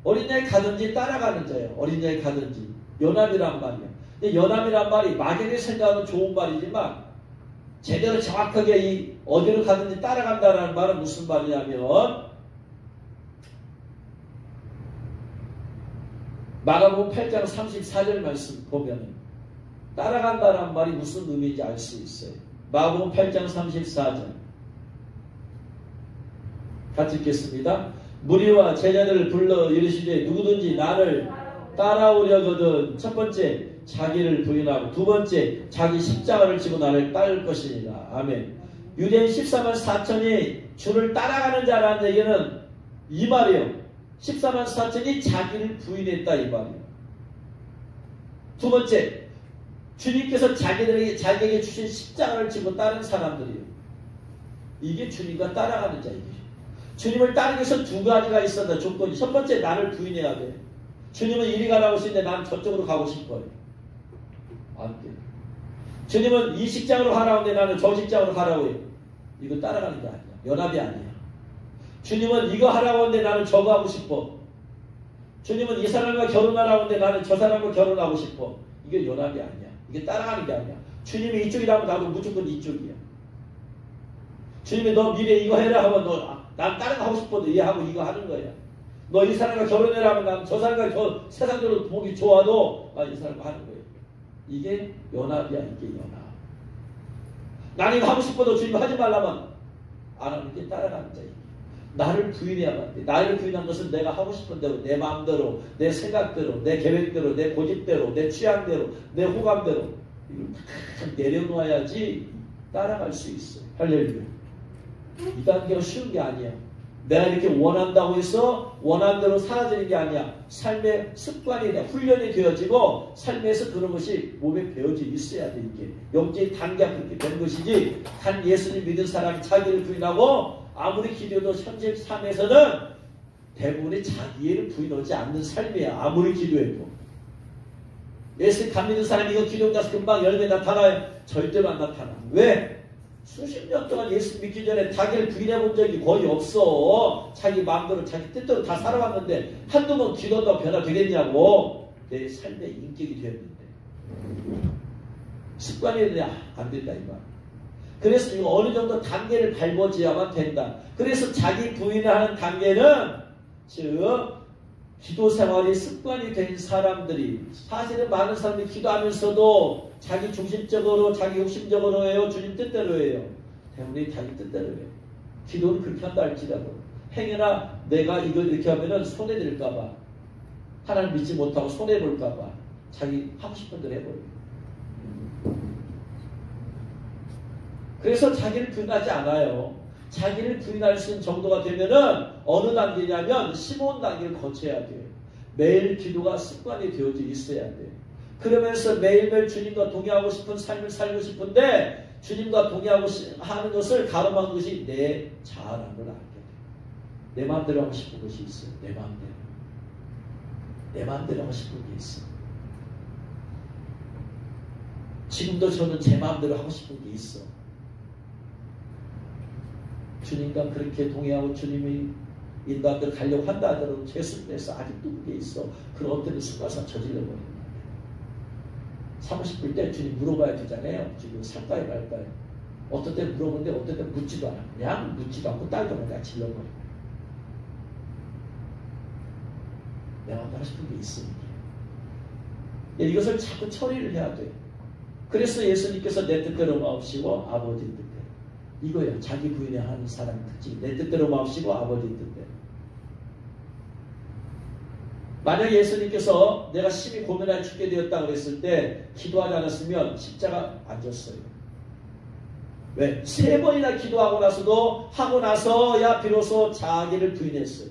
어린야에 가든지 따라가는 자예요. 어린야에 가든지. 연합이란 말이야. 근데 연합이란 말이 막연히 생각하면 좋은 말이지만 제대로 정확하게 이 어디로 가든지 따라간다는 말은 무슨 말이냐면 마가복음 8장 34절 말씀 보면 따라간다는 말이 무슨 의미인지 알 수 있어요. 마가복음 8장 34절 같이 읽겠습니다. 무리와 제자들을 불러 이르시되 누구든지 나를 따라오려거든 첫 번째 자기를 부인하고 두 번째 자기 십자가를 지고 나를 따를 것이니라. 아멘. 유대인 14만 4천이 주를 따라가는 자라는 얘기는 이 말이에요. 14만 4천이 자기를 부인했다 이 말이에요. 두 번째 주님께서 자기에게 주신 십자가를 지고 따른 사람들이에요. 이게 주님과 따라가는 자이에요. 주님을 따르기 위해서 두 가지가 있었다. 조건이. 첫 번째 나를 부인해야 돼. 주님은 이리 가라고 하시는데 나는 저쪽으로 가고 싶어요. 안 돼. 주님은 이 식장으로 가라고 하는데 나는 저 식장으로 가라고 해요. 이거 따라가는 게 아니야. 연합이 아니야. 주님은 이거 하라고 하는데 나는 저거 하고 싶어. 주님은 이 사람과 결혼하라고 하는데 나는 저 사람과 결혼하고 싶어. 이게 연합이 아니야. 이게 따라가는 게 아니야. 주님이 이쪽이라면 나도 무조건 이쪽이야. 주님이 너 미래 이거 해라 하면 난 다른 거 하고 싶어도 이해하고 이거 하는 거야. 너 이 사람과 결혼해라 하면 난 저 사람과 세상적으로 보기 좋아도 이 사람과 하는 거야. 이게 연합이야. 이게 연합. 나는 이거 하고 싶어도 주님 하지 말라면 안 하는 게 따라가는 자야. 나를 부인해야만 돼. 나를 부인한 것은 내가 하고 싶은 대로 내 마음대로 내 생각대로 내 계획대로 내 고집대로 내 취향대로 내 호감대로 이걸 다 내려놓아야지 따라갈 수 있어. 할렐루야. 이 단계가 쉬운 게 아니야. 내가 이렇게 원한다고 해서 원하는 대로 사라지는 게 아니야. 삶의 습관이 훈련이 되어지고 삶에서 그런 것이 몸에 배어져 있어야 돼. 이게 영적인 단계가 그렇게 되는 것이지 단 예수님 믿은 사람이 자기를 부인하고 아무리 기도해도 현재 삶에서는 대부분이 자기를 부인하지 않는 삶이야. 아무리 기도해도. 예수님 감 믿는 사람이 이거 기도한다서 금방 열매 나타나요? 절대로 안 나타나. 왜? 수십 년 동안 예수 믿기 전에 자기를 부인해 본 적이 거의 없어. 자기 마음대로 자기 뜻대로 다 살아왔는데 한두 번 기도도 변화되겠냐고. 내 삶의 인격이 되었는데 습관이 안 된다 이 말. 그래서 이거 어느 정도 단계를 밟아줘야만 된다. 그래서 자기 부인을 하는 단계는 즉 기도 생활이 습관이 된 사람들이 사실은 많은 사람들이 기도하면서도 자기 중심적으로 자기 욕심적으로 해요. 주님 뜻대로 해요. 대부분이 자기 뜻대로 해요. 기도는 그렇게 한다 할지라도 행여나 내가 이걸 이렇게 하면은 손해될까봐 하나님 믿지 못하고 손해볼까봐 자기 하고 싶은 대로 해버려요. 그래서 자기를 부인하지 않아요. 자기를 부인할 수 있는 정도가 되면은 어느 단계냐면 15원 단계를 거쳐야 돼요. 매일 기도가 습관이 되어져 있어야 돼. 그러면서 매일매일 주님과 동의하고 싶은 삶을 살고 싶은데 주님과 동의하고 하는 것을 가로막는 것이 내 자아라는 걸 알게 돼. 내 마음대로 하고 싶은 것이 있어. 내 마음대로. 내 마음대로 하고 싶은 게 있어. 지금도 저는 제 마음대로 하고 싶은 게 있어. 주님과 그렇게 동의하고 주님이 인도한대로 가려고 한다 하더라도 제 속에서 아직도 그게 있어. 그런 어떤 순간상 저질러버리는 거예요. 사고 싶을 때 주님 물어봐야 되잖아요. 지금 살까요 말까요? 어떤 때 물어보는데 어떤 때 묻지도 않아. 그냥 묻지도 않고 딸도 그냥 질러버리고. 내가 하고 싶은 게 있으니까. 이것을 자꾸 처리를 해야 돼. 그래서 예수님께서 내 뜻대로 마옵시고 아버지 뜻대로. 이거예요. 자기 부인에 하는 사람의 특징. 내 뜻대로 마옵시고 아버지 뜻대로. 만약 예수님께서 내가 심히 고민하여 죽게 되었다 그랬을 때 기도하지 않았으면 십자가 안 졌어요. 왜? 3번이나 기도하고 나서도 하고 나서야 비로소 자기를 부인했어요.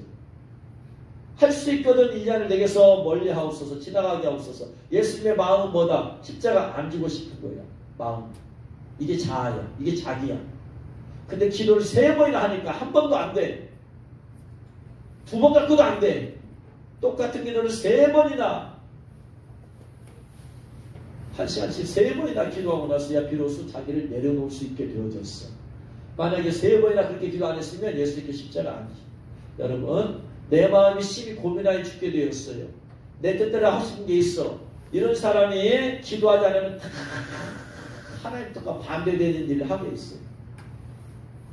할 수 있거든 이 잔을 내게서 멀리 하옵소서 지나가게 하옵소서. 예수님의 마음은 뭐다? 십자가 안 지고 싶은 거야. 마음. 이게 자아야. 이게 자기야. 근데 기도를 3번이나 하니까 한 번도 안 돼. 2번 갖고도 안 돼. 똑같은 기도를 3번이나 한 시간씩 3번이나 기도하고 나서야 비로소 자기를 내려놓을 수 있게 되어졌어. 만약에 3번이나 그렇게 기도 안 했으면 예수님께 십자가 아니지. 여러분, 내 마음이 심히 고민하여 죽게 되었어요. 내 뜻대로 하시는 게 있어. 이런 사람이 기도하지 않으면 하나님 뜻과 반대되는 일을 하고 있어요.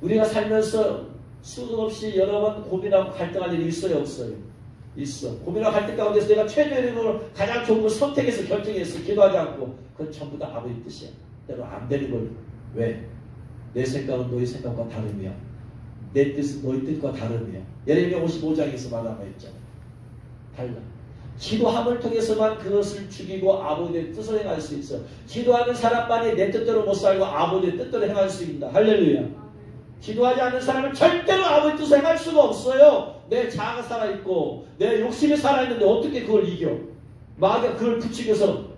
우리가 살면서 수도 없이 여러 번 고민하고 갈등할 일이 있어요, 없어요? 있어. 고민하고 갈등 가운데서 내가 최대로 가장 좋은 걸 선택해서 결정했어. 기도하지 않고. 그건 전부 다 아버지 뜻이야. 때로 안 되는 걸. 왜? 내 생각은 너희 생각과 다르며 내 뜻은 너희 뜻과 다르며 예레미야 55장에서 말하고 있잖아. 달라. 기도함을 통해서만 그것을 죽이고 아버지의 뜻을 행할 수 있어. 기도하는 사람만이 내 뜻대로 못 살고 아버지의 뜻대로 행할 수 있다. 할렐루야. 기도하지 않는 사람은 절대로 아버지 뜻을 행할 수가 없어요. 내 자아가 살아있고 내 욕심이 살아있는데 어떻게 그걸 이겨? 마귀가 그걸 부추겨서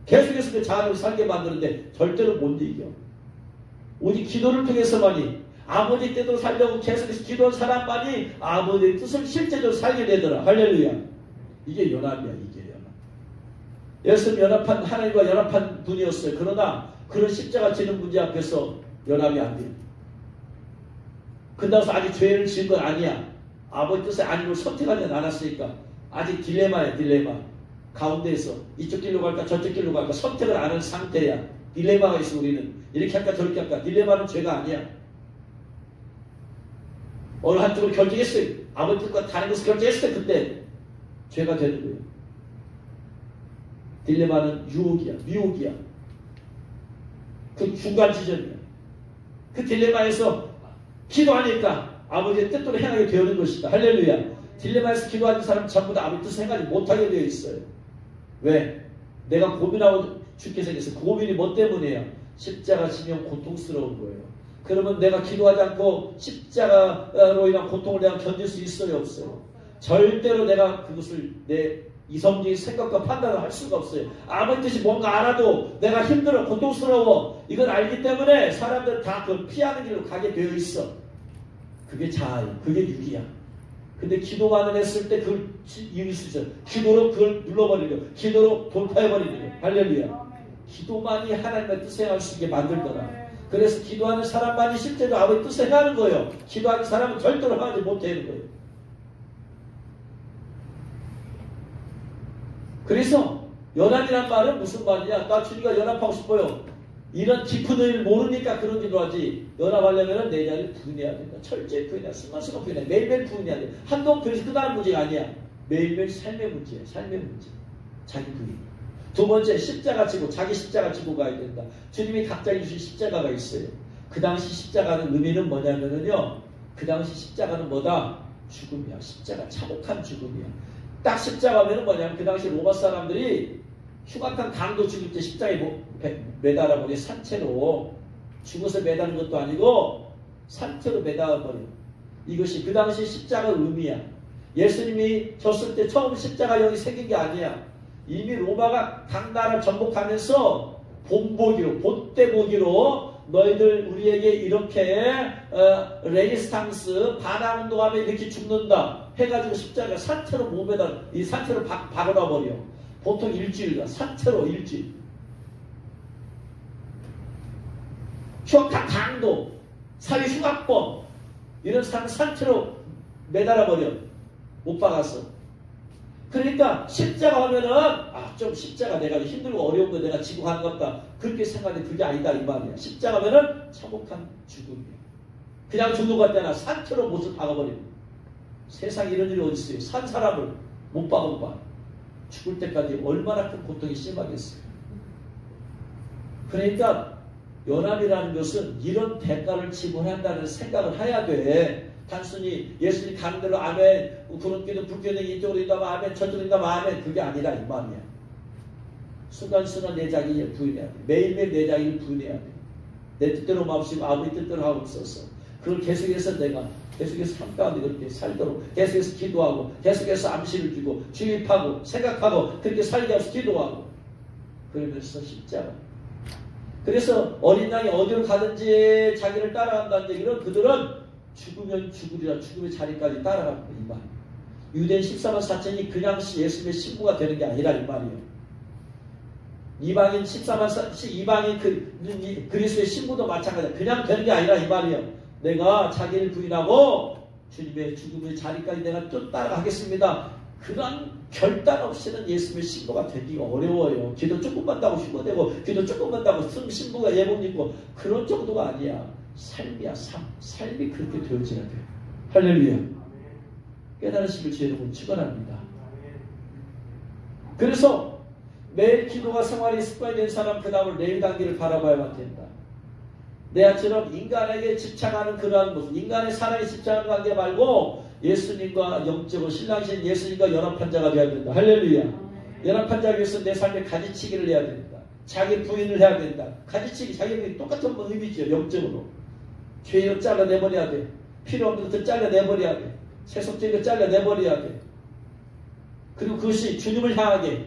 계속해서 그 자아를 살게 만드는데 절대로 못 이겨. 오직 기도를 통해서만이 아버지 뜻대로 살려고 계속해서 기도한 사람만이 아버지의 뜻을 실제적으로 살게 되더라. 할렐루야. 이게 연합이야. 이게 연합. 예수는 연합한 하나님과 연합한 분이었어요. 그러나 그런 십자가 지는 문제 앞에서 연합이 안 돼요. 그다음서 아직 죄를 지은 건 아니야. 아버지 뜻의 아님을 선택하지 않았으니까 아직 딜레마야. 딜레마. 가운데에서 이쪽 길로 갈까 저쪽 길로 갈까 선택을 안 한 상태야. 딜레마가 있어. 우리는 이렇게 할까 저렇게 할까. 딜레마는 죄가 아니야. 어느 한쪽으로 결정했어요. 아버지 뜻과 다른 것을 결정했어요. 그때 죄가 되는 거예요. 딜레마는 유혹이야. 미혹이야. 그 중간 지점이야. 그 딜레마에서 기도하니까 아버지의 뜻대로 행하게 되는 것이다. 할렐루야. 딜레마에서 기도하는 사람은 전부 다 아버지 뜻을 행하지 못하게 되어 있어요. 왜? 내가 고민하고 죽게 생겼어. 고민이 뭐 때문이에요? 십자가 지면 고통스러운 거예요. 그러면 내가 기도하지 않고 십자가로 인한 고통을 내가 견딜 수 있어요? 없어요? 절대로 내가 그것을 내 이성적인 생각과 판단을 할 수가 없어요. 아버지 뜻이 뭔가 알아도 내가 힘들어 고통스러워 이걸 알기 때문에 사람들은 다 그걸 피하는 길로 가게 되어 있어. 그게 자아예요. 그게 육이야. 근데 기도만을 했을 때 그걸 이길 수 있어요. 기도로 그걸 눌러버리려. 기도로 돌파해버리려. 할렐루야. 기도만이 하나님의 뜻을 행할 수 있게 만들더라. 그래서 기도하는 사람만이 실제로 아버지 뜻을 행하는 거예요. 기도하는 사람은 절대로 하지 못하는 거예요. 그래서 연합이란 말은 무슨 말이냐? 나 주님과 연합하고 싶어요. 이런 깊은 의미를 모르니까 그런 기도 하지. 연합하려면 내 자리를 부인해야 된다. 철저히 부인해야 돼. 순간순간 부인해야 돼. 매일매일 부인해야 돼. 한동 부인해서 끝나는 문제가 아니야. 매일매일 삶의 문제야. 삶의 문제. 자기 부인. 두 번째, 십자가 지고 자기 십자가 지고 가야 된다. 주님이 각자 주신 십자가가 있어요. 그 당시 십자가는 의미는 뭐냐면요. 그 당시 십자가는 뭐다? 죽음이야. 십자가. 참혹한 죽음이야. 딱 십자가면은 뭐냐면 그 당시 로마 사람들이 흉악한 강도 죽을 때 십자가에 매달아버려. 산채로. 죽어서 매다는 것도 아니고 산채로 매달아버려. 이것이 그 당시 십자가 의미야. 예수님이 졌을 때 처음 십자가형이 생긴 게 아니야. 이미 로마가 각 나라를 정복하면서 본보기로, 본때보기로 너희들 우리에게 이렇게 레지스탕스 반항운동하면 이렇게 죽는다 해가지고 십자가 산채로 몸에다 이 산채로 박아놔버려. 보통 일주일간 산채로 일주일. 흉악한 강도, 사회 흉악범 이런 사람 산채로 매달아버려. 못 박았어. 그러니까 십자가 하면은 좀 십자가 내가 힘들고 어려운 거 내가 지고 가는 것 같다. 그렇게 생각하는데 그게 아니다 이 말이야. 십자가 하면은 참혹한 죽음이야. 그냥 죽는 것 같잖아. 산채로 못을 박아버리는. 세상에 이런 일이 어디 있어요. 산 사람을 못 박아봐. 죽을 때까지 얼마나 큰 고통이 심하겠어요. 그러니까 연합이라는 것은 이런 대가를 지불한다는 생각을 해야 돼. 단순히 예수님 가는 대로 아멘, 구름기도 불교는 이쪽으로 인다면 아멘, 저쪽으로 인다면 아멘, 그게 아니라 이 말이야. 순간순간 내 자기를 부인해야 돼. 매일매일 내 자기를 부인해야 돼. 내 뜻대로 마음씨고 아버지 뜻대로 하고 없었어. 그걸 계속해서 내가 계속해서 삶 가운데 그렇게 살도록 계속해서 기도하고 계속해서 암시를 주고 주입하고 생각하고 그렇게 살게 해서 기도하고 그러면서 십자가. 그래서 어린 양이 어디로 가든지 자기를 따라간다는 얘기는 그들은 죽으면 죽으리라 죽음의 자리까지 따라간다 이 말. 유대인 14만 4천이 그냥 예수님의 신부가 되는 게 아니라 이 말이에요. 이방인 14만 이방인 그리스도의 신부도 마찬가지야. 그냥 되는 게 아니라 이 말이에요. 내가 자기를 부인하고 주님의 죽음의 자리까지 내가 또 따라가겠습니다. 그런 결단 없이는 예수님의 신부가 되기가 어려워요. 기도 조금만 다고 신부되고 기도 조금만 다고 신부가 예복 입고 그런 정도가 아니야. 삶이야. 삶이 그렇게 되어져야 돼. 할렐루야. 깨달으시길 제 이름으로 축원합니다. 그래서 매일 기도와 생활이 습관이 된 사람 그 다음을 내일 단계를 바라봐야만 된다. 내가처럼 인간에게 집착하는 그러한 모습, 인간의 사랑에 집착하는 관계 말고 예수님과 영적으로 신랑신 예수님과 연합한 자가 되어야 된다. 할렐루야. 연합한 자를 위해서 내 삶에 가지치기를 해야 된다. 자기 부인을 해야 된다. 가지치기, 자기 부인 똑같은 의미죠. 영적으로. 죄를 잘라내버려야 돼. 필요 없는 것들 잘라내버려야 돼. 세속적인 것 잘라내버려야 돼. 그리고 그것이 주님을 향하게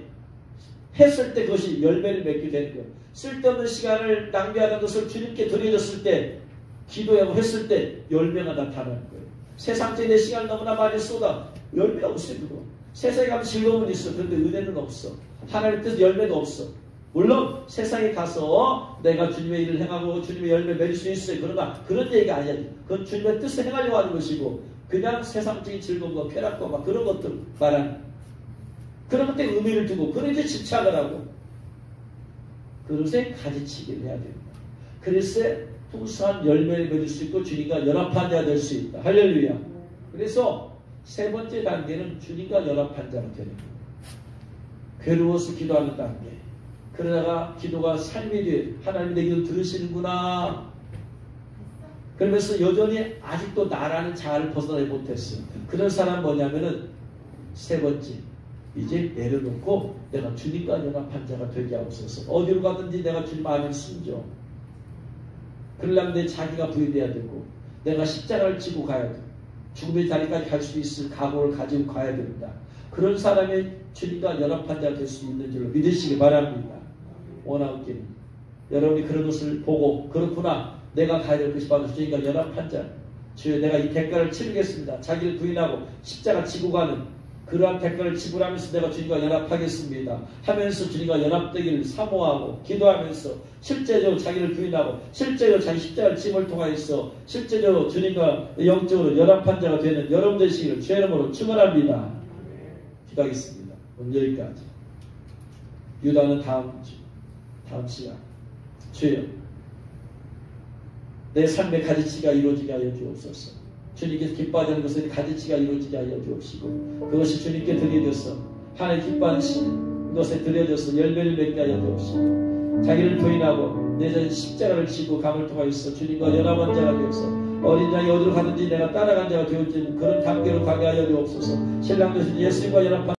했을 때 그것이 열매를 맺게 되는 거예요. 쓸데없는 시간을 낭비하는 것을 주님께 드려졌을 때, 기도하고 했을 때 열매가 나타나는 거예요. 세상적인 내 시간을 너무나 많이 쏟아 열매가 없어요. 그거. 세상에 가면 즐거움은 있어. 그런데 은혜는 없어. 하나님의 뜻 열매도 없어. 물론 세상에 가서 내가 주님의 일을 행하고 주님의 열매 맺을 수 있어요. 그러나 그런 얘기가 아니야. 그건 주님의 뜻을 행하려고 하는 것이고 그냥 세상적인 즐거움과 쾌락과 막 그런 것들 말하는 그런 것에 의미를 두고 그런데 집착을 하고 그것에 가지치기를 해야 됩니다. 그래서 풍성한 열매를 맺을 수 있고 주님과 연합한 자가 될 수 있다. 할렐루야. 그래서 세 번째 단계는 주님과 연합한 자가 되는 거예요. 괴로워서 기도하는 단계. 그러다가 기도가 삶이 돼. 하나님 내 기도 들으시는구나. 그러면서 여전히 아직도 나라는 자아를 벗어나지 못했어요. 그런 사람 뭐냐면은 세 번째. 이제 내려놓고 내가 주님과 연합한 자가 되게 하옵소서. 어디로 가든지 내가 주님 안에 숨져. 그러려면 내 자기가 부인돼야 되고 내가 십자가를 지고 가야 돼. 죽음의 자리까지 갈 수 있을 각오를 가지고 가야 됩니다. 그런 사람이 주님과 연합한 자가 될 수 있는 줄로 믿으시기 바랍니다. 원하옵기는 여러분이 그런 것을 보고 그렇구나. 내가 가야 될 것이 바로 주님과 연합한 자. 주여 내가 이 대가를 치르겠습니다. 자기를 부인하고 십자가 지고 가는 그러한 대가를 지불하면서 내가 주님과 연합하겠습니다. 하면서 주님과 연합되기를 사모하고 기도하면서 실제적으로 자기를 부인하고 실제로 자기 십자가를 짐을 통하여서 실제적으로 주님과 영적으로 연합한 자가 되는 여러분 되시기를 주의 이름으로 축원합니다. 기도하겠습니다. 오늘 여기까지. 유다는 다음 시간. 주여 내 삶의 가지치가 이루어지게 하여 주옵소서. 주님께서 기뻐하는 것은 가지치가 이루어지게 하여 주옵시고 그것이 주님께 드려져서 하나님 기뻐하는 것에 드려져서 열매를 맺게 하여 주옵시고 자기를 부인하고 내 자신 십자가를 지고 감을 통하여서 주님과 연합한 자가 되어서 어린 양이 어디로 가든지 내가 따라간 자가 되어지는 그런 단계로 가게 하여 주옵소서. 신랑 되신 예수님과 연합한